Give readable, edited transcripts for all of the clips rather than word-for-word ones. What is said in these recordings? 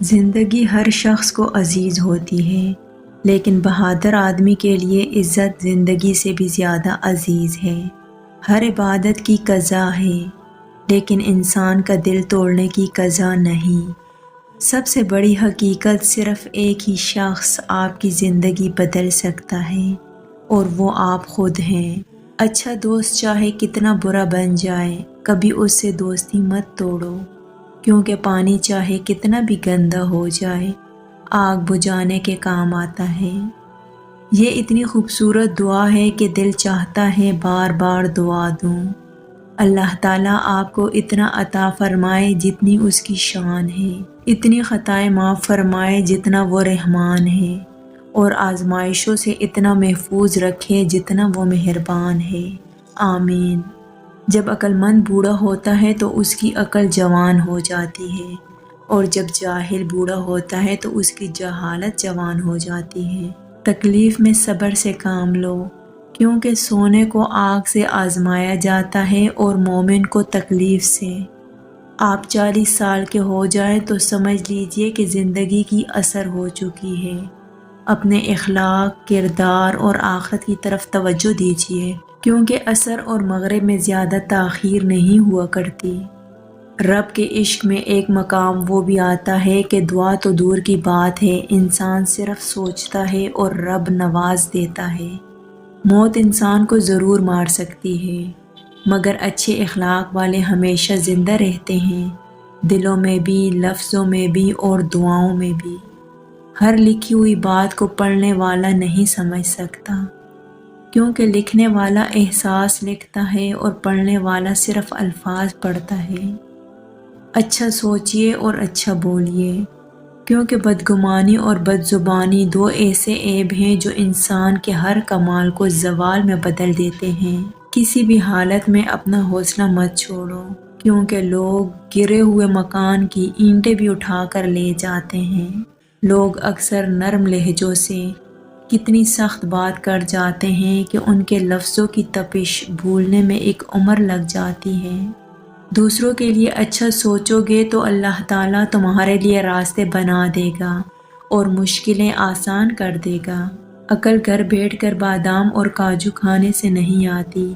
زندگی ہر شخص کو عزیز ہوتی ہے، لیکن بہادر آدمی کے لیے عزت زندگی سے بھی زیادہ عزیز ہے۔ ہر عبادت کی قضا ہے، لیکن انسان کا دل توڑنے کی قضا نہیں۔ سب سے بڑی حقیقت صرف ایک ہی شخص آپ کی زندگی بدل سکتا ہے، اور وہ آپ خود ہیں۔ اچھا دوست چاہے کتنا برا بن جائے، کبھی اس سے دوستی مت توڑو، کیونکہ پانی چاہے کتنا بھی گندا ہو جائے، آگ بجھانے کے کام آتا ہے۔ یہ اتنی خوبصورت دعا ہے کہ دل چاہتا ہے بار بار دعا دوں۔ اللہ تعالیٰ آپ کو اتنا عطا فرمائے جتنی اس کی شان ہے، اتنی خطائیں معاف فرمائے جتنا وہ رحمان ہے، اور آزمائشوں سے اتنا محفوظ رکھے جتنا وہ مہربان ہے۔ آمین۔ جب عقل مند بوڑھا ہوتا ہے تو اس کی عقل جوان ہو جاتی ہے، اور جب جاہل بوڑھا ہوتا ہے تو اس کی جہالت جوان ہو جاتی ہے۔ تکلیف میں صبر سے کام لو، کیونکہ سونے کو آگ سے آزمایا جاتا ہے اور مومن کو تکلیف سے۔ آپ 40 سال کے ہو جائیں تو سمجھ لیجئے کہ زندگی کی اثر ہو چکی ہے۔ اپنے اخلاق، کردار اور آخرت کی طرف توجہ دیجئے، کیونکہ عصر اور مغرب میں زیادہ تاخیر نہیں ہوا کرتی۔ رب کے عشق میں ایک مقام وہ بھی آتا ہے کہ دعا تو دور کی بات ہے، انسان صرف سوچتا ہے اور رب نواز دیتا ہے۔ موت انسان کو ضرور مار سکتی ہے، مگر اچھے اخلاق والے ہمیشہ زندہ رہتے ہیں، دلوں میں بھی، لفظوں میں بھی اور دعاؤں میں بھی۔ ہر لکھی ہوئی بات کو پڑھنے والا نہیں سمجھ سکتا، کیونکہ لکھنے والا احساس لکھتا ہے اور پڑھنے والا صرف الفاظ پڑھتا ہے۔ اچھا سوچئے اور اچھا بولیے، کیونکہ بدگمانی اور بد زبانی دو ایسے عیب ہیں جو انسان کے ہر کمال کو زوال میں بدل دیتے ہیں۔ کسی بھی حالت میں اپنا حوصلہ مت چھوڑو، کیونکہ لوگ گرے ہوئے مکان کی اینٹیں بھی اٹھا کر لے جاتے ہیں۔ لوگ اکثر نرم لہجوں سے کتنی سخت بات کر جاتے ہیں کہ ان کے لفظوں کی تپش بھولنے میں ایک عمر لگ جاتی ہے۔ دوسروں کے لیے اچھا سوچو گے تو اللہ تعالیٰ تمہارے لیے راستے بنا دے گا اور مشکلیں آسان کر دے گا۔ عقل گھر بیٹھ کر بادام اور کاجو کھانے سے نہیں آتی،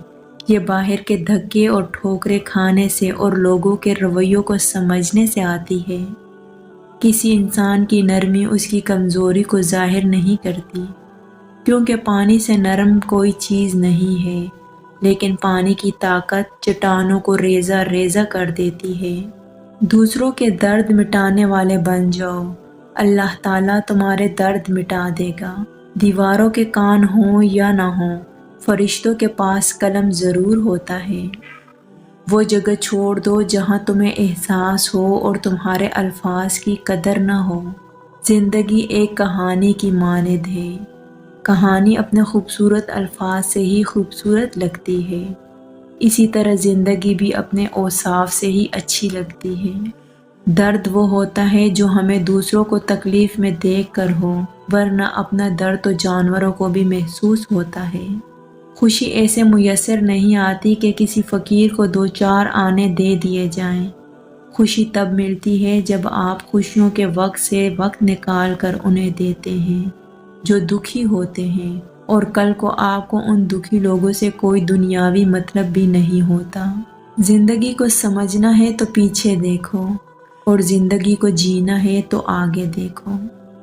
یہ باہر کے دھکے اور ٹھوکریں کھانے سے اور لوگوں کے رویوں کو سمجھنے سے آتی ہے۔ کسی انسان کی نرمی اس کی کمزوری کو ظاہر نہیں کرتی، کیونکہ پانی سے نرم کوئی چیز نہیں ہے، لیکن پانی کی طاقت چٹانوں کو ریزہ ریزہ کر دیتی ہے۔ دوسروں کے درد مٹانے والے بن جاؤ، اللہ تعالیٰ تمہارے درد مٹا دے گا۔ دیواروں کے کان ہوں یا نہ ہوں، فرشتوں کے پاس قلم ضرور ہوتا ہے۔ وہ جگہ چھوڑ دو جہاں تمہیں احساس ہو اور تمہارے الفاظ کی قدر نہ ہو۔ زندگی ایک کہانی کی مانند ہے، کہانی اپنے خوبصورت الفاظ سے ہی خوبصورت لگتی ہے، اسی طرح زندگی بھی اپنے اوصاف سے ہی اچھی لگتی ہے۔ درد وہ ہوتا ہے جو ہمیں دوسروں کو تکلیف میں دیکھ کر ہو، ورنہ اپنا درد تو جانوروں کو بھی محسوس ہوتا ہے۔ خوشی ایسے میسر نہیں آتی کہ کسی فقیر کو 2-4 آنے دے دیے جائیں۔ خوشی تب ملتی ہے جب آپ خوشیوں کے وقت سے وقت نکال کر انہیں دیتے ہیں جو دکھی ہوتے ہیں، اور کل کو آپ کو ان دکھی لوگوں سے کوئی دنیاوی مطلب بھی نہیں ہوتا۔ زندگی کو سمجھنا ہے تو پیچھے دیکھو، اور زندگی کو جینا ہے تو آگے دیکھو۔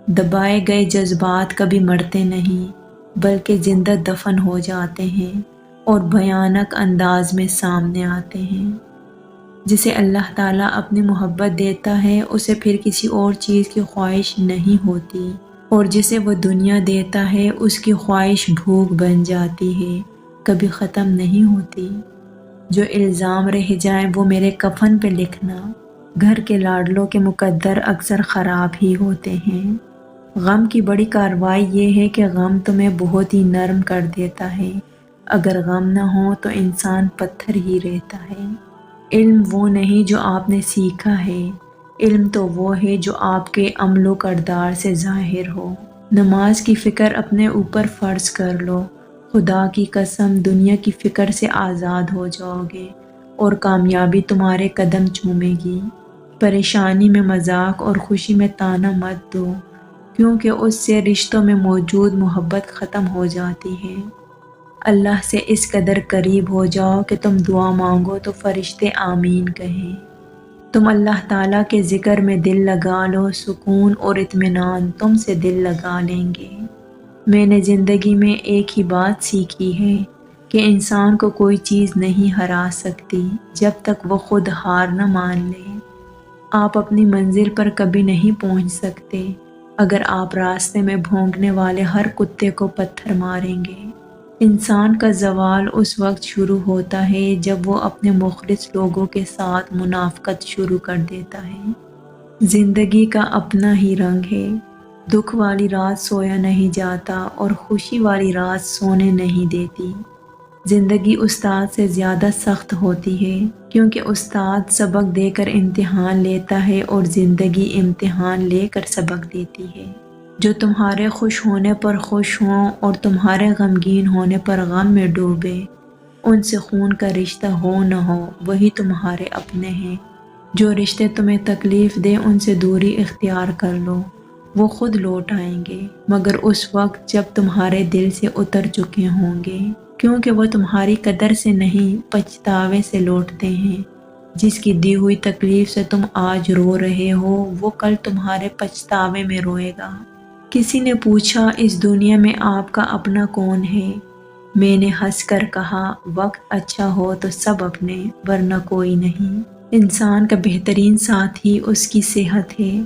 دبائے گئے جذبات کبھی مرتے نہیں، بلکہ زندہ دفن ہو جاتے ہیں اور بھیانک انداز میں سامنے آتے ہیں۔ جسے اللہ تعالیٰ اپنی محبت دیتا ہے اسے پھر کسی اور چیز کی خواہش نہیں ہوتی، اور جسے وہ دنیا دیتا ہے اس کی خواہش بھوک بن جاتی ہے، کبھی ختم نہیں ہوتی۔ جو الزام رہ جائیں وہ میرے کفن پہ لکھنا، گھر کے لاڈلوں کے مقدر اکثر خراب ہی ہوتے ہیں۔ غم کی بڑی کارروائی یہ ہے کہ غم تمہیں بہت ہی نرم کر دیتا ہے، اگر غم نہ ہو تو انسان پتھر ہی رہتا ہے۔ علم وہ نہیں جو آپ نے سیکھا ہے، علم تو وہ ہے جو آپ کے عمل و کردار سے ظاہر ہو۔ نماز کی فکر اپنے اوپر فرض کر لو، خدا کی قسم دنیا کی فکر سے آزاد ہو جاؤ گے اور کامیابی تمہارے قدم چومے گی۔ پریشانی میں مذاق اور خوشی میں طعنہ مت دو، کیونکہ اس سے رشتوں میں موجود محبت ختم ہو جاتی ہے۔ اللہ سے اس قدر قریب ہو جاؤ کہ تم دعا مانگو تو فرشتے آمین کہیں۔ تم اللہ تعالیٰ کے ذکر میں دل لگا لو، سکون اور اطمینان تم سے دل لگا لیں گے۔ میں نے زندگی میں ایک ہی بات سیکھی ہے کہ انسان کو کوئی چیز نہیں ہرا سکتی جب تک وہ خود ہار نہ مان لے۔ آپ اپنی منزل پر کبھی نہیں پہنچ سکتے اگر آپ راستے میں بھونکنے والے ہر کتے کو پتھر ماریں گے۔ انسان کا زوال اس وقت شروع ہوتا ہے جب وہ اپنے مخلص لوگوں کے ساتھ منافقت شروع کر دیتا ہے۔ زندگی کا اپنا ہی رنگ ہے، دکھ والی رات سویا نہیں جاتا اور خوشی والی رات سونے نہیں دیتی۔ زندگی استاد سے زیادہ سخت ہوتی ہے، کیونکہ استاد سبق دے کر امتحان لیتا ہے اور زندگی امتحان لے کر سبق دیتی ہے۔ جو تمہارے خوش ہونے پر خوش ہوں اور تمہارے غمگین ہونے پر غم میں ڈوبے، ان سے خون کا رشتہ ہو نہ ہو وہی تمہارے اپنے ہیں۔ جو رشتے تمہیں تکلیف دے ان سے دوری اختیار کر لو، وہ خود لوٹ آئیں گے، مگر اس وقت جب تمہارے دل سے اتر چکے ہوں گے، کیونکہ وہ تمہاری قدر سے نہیں پچھتاوے سے لوٹتے ہیں۔ جس کی دی ہوئی تکلیف سے تم آج رو رہے ہو وہ کل تمہارے پچھتاوے میں روئے گا۔ کسی نے پوچھا اس دنیا میں آپ کا اپنا کون ہے؟ میں نے ہنس کر کہا وقت اچھا ہو تو سب اپنے، ورنہ کوئی نہیں۔ انسان کا بہترین ساتھی اس کی صحت ہے،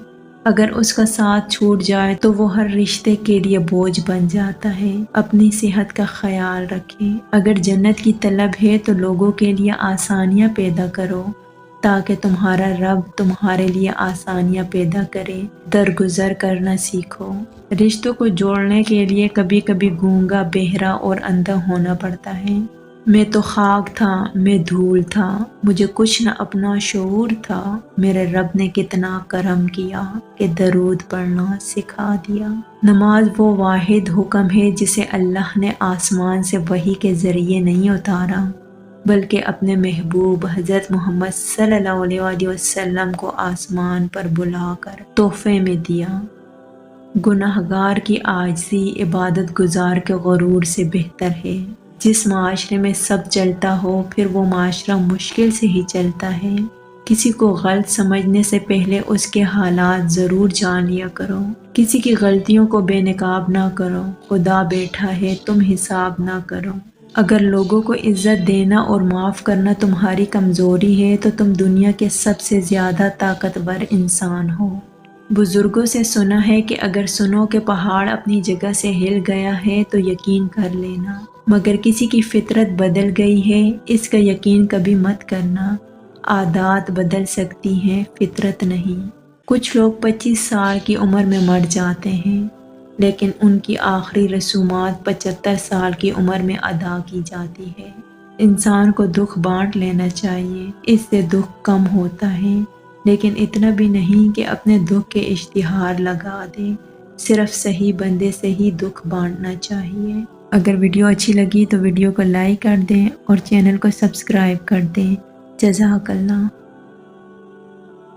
اگر اس کا ساتھ چھوٹ جائے تو وہ ہر رشتے کے لیے بوجھ بن جاتا ہے۔ اپنی صحت کا خیال رکھیں۔ اگر جنت کی طلب ہے تو لوگوں کے لیے آسانیاں پیدا کرو تاکہ تمہارا رب تمہارے لیے آسانیاں پیدا کرے۔ درگزر کرنا سیکھو۔ رشتوں کو جوڑنے کے لیے کبھی کبھی گونگا، بہرا اور اندھا ہونا پڑتا ہے۔ میں تو خاک تھا، میں دھول تھا، مجھے کچھ نہ اپنا شعور تھا، میرے رب نے کتنا کرم کیا کہ درود پڑھنا سکھا دیا۔ نماز وہ واحد حکم ہے جسے اللہ نے آسمان سے وحی کے ذریعے نہیں اتارا، بلکہ اپنے محبوب حضرت محمد صلی اللہ علیہ وآلہ وسلم کو آسمان پر بلا کر تحفے میں دیا۔ گناہگار کی عاجزی عبادت گزار کے غرور سے بہتر ہے۔ جس معاشرے میں سب چلتا ہو پھر وہ معاشرہ مشکل سے ہی چلتا ہے۔ کسی کو غلط سمجھنے سے پہلے اس کے حالات ضرور جان لیا کرو۔ کسی کی غلطیوں کو بے نقاب نہ کرو، خدا بیٹھا ہے تم حساب نہ کرو۔ اگر لوگوں کو عزت دینا اور معاف کرنا تمہاری کمزوری ہے تو تم دنیا کے سب سے زیادہ طاقتور انسان ہو۔ بزرگوں سے سنا ہے کہ اگر سنو کہ پہاڑ اپنی جگہ سے ہل گیا ہے تو یقین کر لینا، مگر کسی کی فطرت بدل گئی ہے اس کا یقین کبھی مت کرنا۔ عادات بدل سکتی ہیں، فطرت نہیں۔ کچھ لوگ 25 سال کی عمر میں مر جاتے ہیں، لیکن ان کی آخری رسومات 75 سال کی عمر میں ادا کی جاتی ہے۔ انسان کو دکھ بانٹ لینا چاہیے، اس سے دکھ کم ہوتا ہے، لیکن اتنا بھی نہیں کہ اپنے دکھ کے اشتہار لگا دے۔ صرف صحیح بندے سے ہی دکھ بانٹنا چاہیے۔ اگر ویڈیو اچھی لگی تو ویڈیو کو لائک کر دیں اور چینل کو سبسکرائب کر دیں۔ جزاک اللہ۔